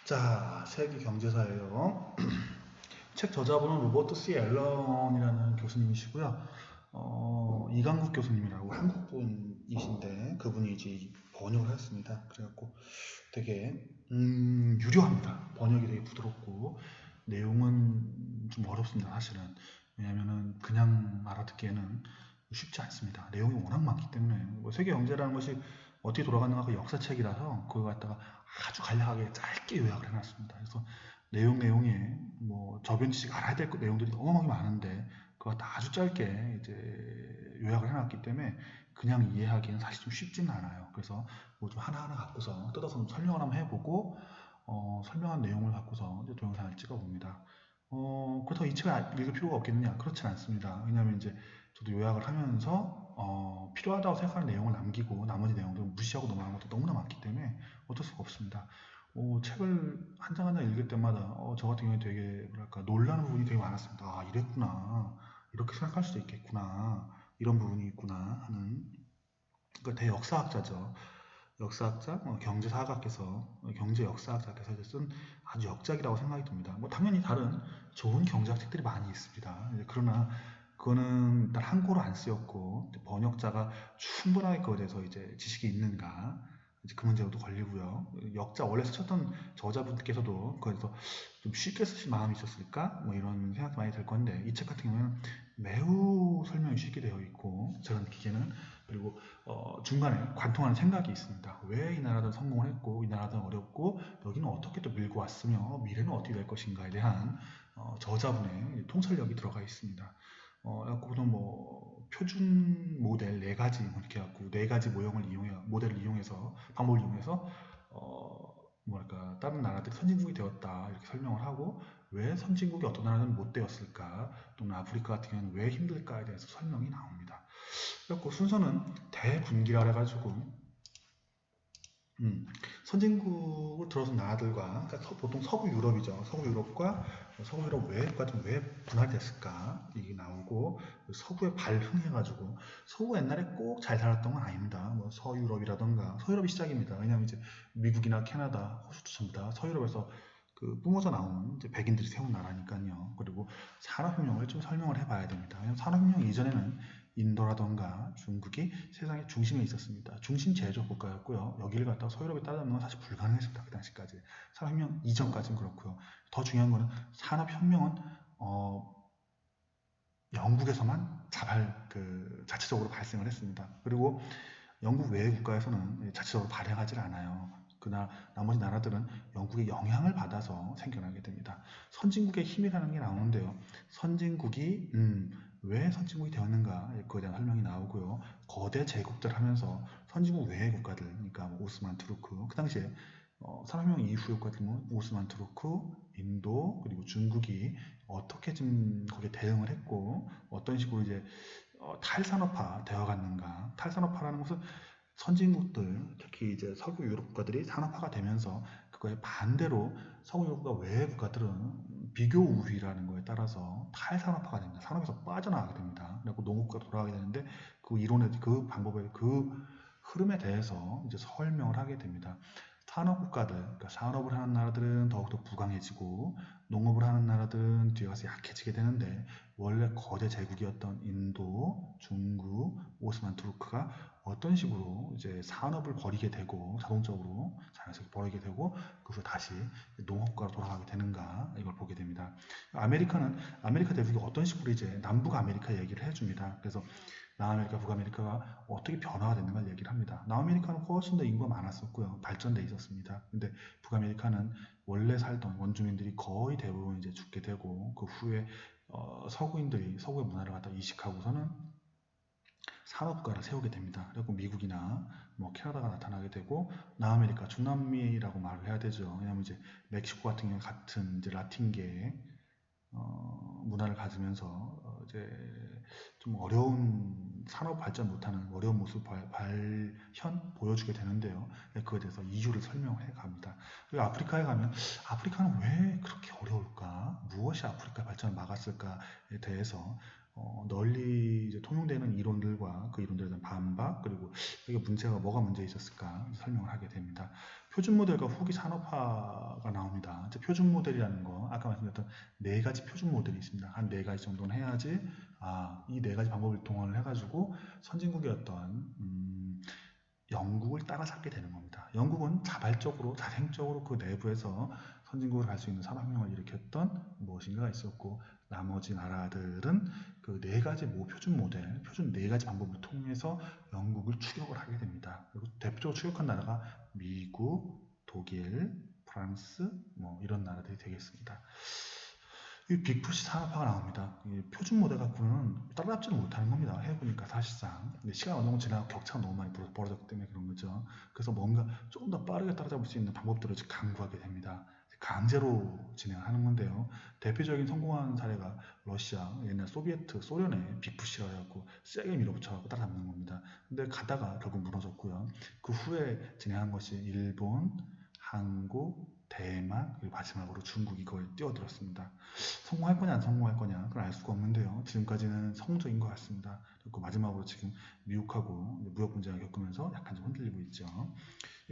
자, 세계 경제사예요. 책 저자분은 로버트 C. 앨런이라는 교수님이시고요. 이강국 교수님이라고 한국분이신데 그분이 이제 번역을 했습니다. 그래갖고 되게 유려합니다. 번역이 되게 부드럽고 내용은 좀 어렵습니다. 사실은 왜냐면은 그냥 알아듣기에는 쉽지 않습니다. 내용이 워낙 많기 때문에 뭐 세계 경제라는 것이 어떻게 돌아가는가 그 역사책이라서 그걸 갖다가 아주 간략하게 짧게 요약을 해놨습니다. 그래서 내용에 뭐 저변 지식 알아야 될 내용들이 너무 많은데 그거 다 아주 짧게 이제 요약을 해놨기 때문에 그냥 이해하기는 사실 좀 쉽지는 않아요. 그래서 뭐 좀 하나하나 갖고서 뜯어서 좀 설명을 한번 해보고 설명한 내용을 갖고서 이제 동영상을 찍어봅니다. 그렇다고 이 책을 읽을 필요가 없겠느냐? 그렇진 않습니다. 왜냐하면 이제 저도 요약을 하면서 필요하다고 생각하는 내용을 남기고 나머지 내용들은 무시하고 넘어가는 것도 너무나 많기 때문에 어쩔 수가 없습니다. 책을 한 장 한 장 읽을 때마다 저 같은 경우에 되게 뭐랄까 놀라는 부분이 되게 많았습니다. 아, 이랬구나. 이렇게 생각할 수도 있겠구나. 이런 부분이 있구나 하는 그러니까 대역사학자죠. 역사학자, 경제사학께서 경제 역사학자께서 이제 쓴 아주 역작이라고 생각이 듭니다. 뭐 당연히 다른 좋은 경제학 책들이 많이 있습니다. 그러나 그거는 일단 한국어로 안 쓰였고 번역자가 충분하게 그거에 대해서 이제 지식이 있는가 이제 그 문제도 걸리고요. 역자 원래 쓰셨던 저자분께서도 그래서 좀 쉽게 쓰실 마음이 있었을까? 뭐 이런 생각이 많이 들 건데 이 책 같은 경우에는 매우 설명이 쉽게 되어 있고 저런 기계는 그리고 중간에 관통하는 생각이 있습니다. 왜 이 나라는 성공을 했고 이 나라는 어렵고 여기는 어떻게 또 밀고 왔으며 미래는 어떻게 될 것인가에 대한 저자분의 통찰력이 들어가 있습니다. 보통 뭐 표준 모델 네 가지 뭐 이렇게 갖고 네 가지 모델을 이용해서 방법을 이용해서 뭐랄까 다른 나라들이 선진국이 되었다 이렇게 설명을 하고 왜 선진국이 어떤 나라는 못 되었을까 또는 아프리카 같은 경우는 왜 힘들까에 대해서 설명이 나옵니다. 그래서 순서는 대분기라 해가지고 선진국을 들어선 나라들과 그러니까 보통 서구 유럽이죠. 서구 유럽과 서구 유럽 외의 국가들은 왜 분할됐을까 이게 나오고 서구에 발흥해가지고 서구가 옛날에 꼭 잘 살았던 건 아닙니다. 뭐 서유럽이라던가 서유럽이 시작입니다. 왜냐하면 이제 미국이나 캐나다, 호주도 전부 다 서유럽에서 그 뿜어져 나온 이제 백인들이 세운 나라니까요. 그리고 산업혁명을 좀 설명을 해봐야 됩니다. 왜냐하면 산업혁명 이전에는 인도라던가 중국이 세상의 중심에 있었습니다. 중심 제조업 국가였고요. 여기를 갖다가 서유럽에 따라잡는 건 사실 불가능했습니다. 그 당시까지. 산업혁명 이전까지는 그렇고요. 더 중요한 거는 산업혁명은 영국에서만 자체적으로 발생을 했습니다. 그리고 영국 외의 국가에서는 자체적으로 발행하지 않아요. 그러나 나머지 나라들은 영국의 영향을 받아서 생겨나게 됩니다. 선진국의 힘이라는 게 나오는데요. 선진국이 왜 선진국이 되었는가 그에 대한 설명이 나오고요. 거대 제국들 하면서 선진국 외의 국가들, 그러니까 뭐 오스만 투르크, 그 당시에 산업혁명 이후 국가들은 오스만 투르크, 인도 그리고 중국이 어떻게 좀 거기에 대응을 했고 어떤 식으로 이제 탈산업화 되어 갔는가. 탈산업화라는 것은 선진국들, 특히 이제 서구 유럽 국가들이 산업화가 되면서 그거에 반대로 서구 유럽 국가 외의 국가들은 비교 우위라는 거에 따라서 탈산업화가 됩니다. 산업에서 빠져나가게 됩니다. 그리고 농업국가 돌아가게 되는데 그 이론에 그 방법에 그 흐름에 대해서 이제 설명을 하게 됩니다. 산업국가들, 그러니까 산업을 하는 나라들은 더욱더 부강해지고 농업을 하는 나라들은 뒤에 가서 약해지게 되는데 원래 거대 제국이었던 인도, 중국, 오스만 투르크가 어떤 식으로 이제 산업을 벌이게 되고 자동적으로 자연스럽게 벌이게 되고 그래서 다시 농업과로 돌아가게 되는가 이걸 보게 됩니다. 아메리카 대륙이 어떤 식으로 이제 남북 아메리카 얘기를 해줍니다. 그래서 남아메리카, 북아메리카가 어떻게 변화가 됐는가 얘기를 합니다. 남아메리카는 훨씬 더 인구가 많았었고요. 발전돼 있었습니다. 근데 북아메리카는 원래 살던 원주민들이 거의 대부분 이제 죽게 되고 그 후에 서구인들이 서구의 문화를 갖다 이식하고서는 산업국가를 세우게 됩니다. 그리고 미국이나 뭐 캐나다가 나타나게 되고 남아메리카, 중남미라고 말을 해야 되죠. 왜냐하면 이제 멕시코 같은 경우 같은 이제 라틴계의 문화를 가지면서 이제 좀 어려운 산업 발전 못하는 어려운 모습 발현 보여주게 되는데요. 그에 대해서 이유를 설명해 갑니다. 그리고 아프리카에 가면 아프리카는 왜 그렇게 어려울까? 무엇이 아프리카 발전을 막았을까에 대해서 널리 이제 통용되는 이론들과 그 이론들에 대한 반박 그리고 이게 뭐가 문제 있었을까 설명을 하게 됩니다. 표준 모델과 후기 산업화가 나오는 나옵니다. 이제 표준 모델이라는 거, 아까 말씀드렸던 네 가지 표준 모델이 있습니다. 한 네 가지 정도는 해야지, 이 네 가지 방법을 동원을 해가지고 선진국의 어떤 영국을 따라잡게 되는 겁니다. 영국은 자발적으로, 자생적으로 그 내부에서 선진국으로 갈 수 있는 산업혁명을 일으켰던 무엇인가가 있었고, 나머지 나라들은 그 네 가지 표준 모델, 표준 네 가지 방법을 통해서 영국을 추격을 하게 됩니다. 그리고 대표적으로 추격한 나라가 미국, 독일, 프랑스, 이런 나라들이 되겠습니다. 이 빅푸시 산업화가 나옵니다. 이 표준 모델 갖고는 따라잡지를 못하는 겁니다. 해보니까 사실상. 근데 시간 어느 정도 지나고 격차가 너무 많이 벌어졌기 때문에 그런 거죠. 그래서 뭔가 조금 더 빠르게 따라잡을 수 있는 방법들을 강구하게 됩니다. 강제로 진행하는 건데요. 대표적인 성공한 사례가 러시아, 옛날 소비에트, 소련의 빅푸시라고 해갖고 세게 밀어붙여갖고 따라잡는 겁니다. 근데 가다가 결국 무너졌고요. 그 후에 진행한 것이 일본, 한국, 대만, 그리고 마지막으로 중국이 거의 뛰어들었습니다. 성공할 거냐 안 성공할 거냐 그걸 알 수가 없는데요. 지금까지는 성공적인 것 같습니다. 그리고 마지막으로 지금 미국하고 무역 분쟁을 겪으면서 약간 좀 흔들리고 있죠.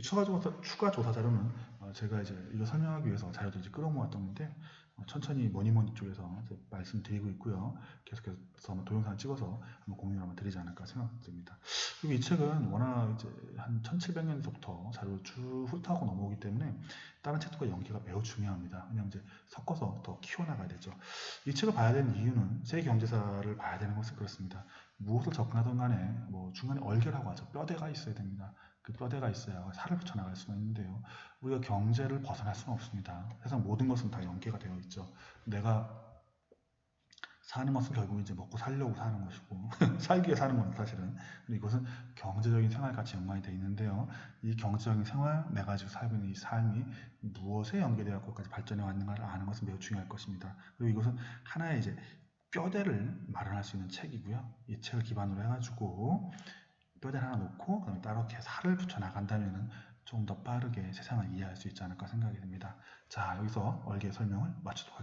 추가 조사 자료는 제가 이제 이거 설명하기 위해서 자료들 이제 끌어모았던 건데 천천히 머니머니 쪽에서 말씀드리고 있고요. 계속해서 동영상 찍어서 한번 공유를 한번 드리지 않을까 생각됩니다. 그리고 이 책은 워낙 이제 한 1700년부터 자료를 쭉 훑어하고 넘어오기 때문에 다른 책들과 연계가 매우 중요합니다. 왜냐하면 이제 섞어서 더 키워나가야 되죠. 이 책을 봐야 되는 이유는 세계 경제사를 봐야 되는 것은 그렇습니다. 무엇을 접근하든 간에 중간에 얼개라고 하죠. 뼈대가 있어야 됩니다. 그 뼈대가 있어야 살을 붙여나갈 수가 있는데요. 우리가 경제를 벗어날 수는 없습니다. 세상 모든 것은 다 연계가 되어 있죠. 내가 사는 것은 결국 이제 먹고 살려고 사는 것이고 살기 위해 사는 건 사실은. 근데 이것은 경제적인 생활과 같이 연관이 되어 있는데요. 이 경제적인 생활, 내가 지금 살고 있는 이 삶이 무엇에 연계되어 갖고까지 발전해 왔는가를 아는 것은 매우 중요할 것입니다. 그리고 이것은 하나의 이제 뼈대를 마련할 수 있는 책이고요. 이 책을 기반으로 해가지고 뼈대를 하나 놓고 그다음에 따로 이렇게 살을 붙여 나간다면은 좀 더 빠르게 세상을 이해할 수 있지 않을까 생각이 듭니다. 자, 여기서 얼개 설명을 마치도록 하겠습니다.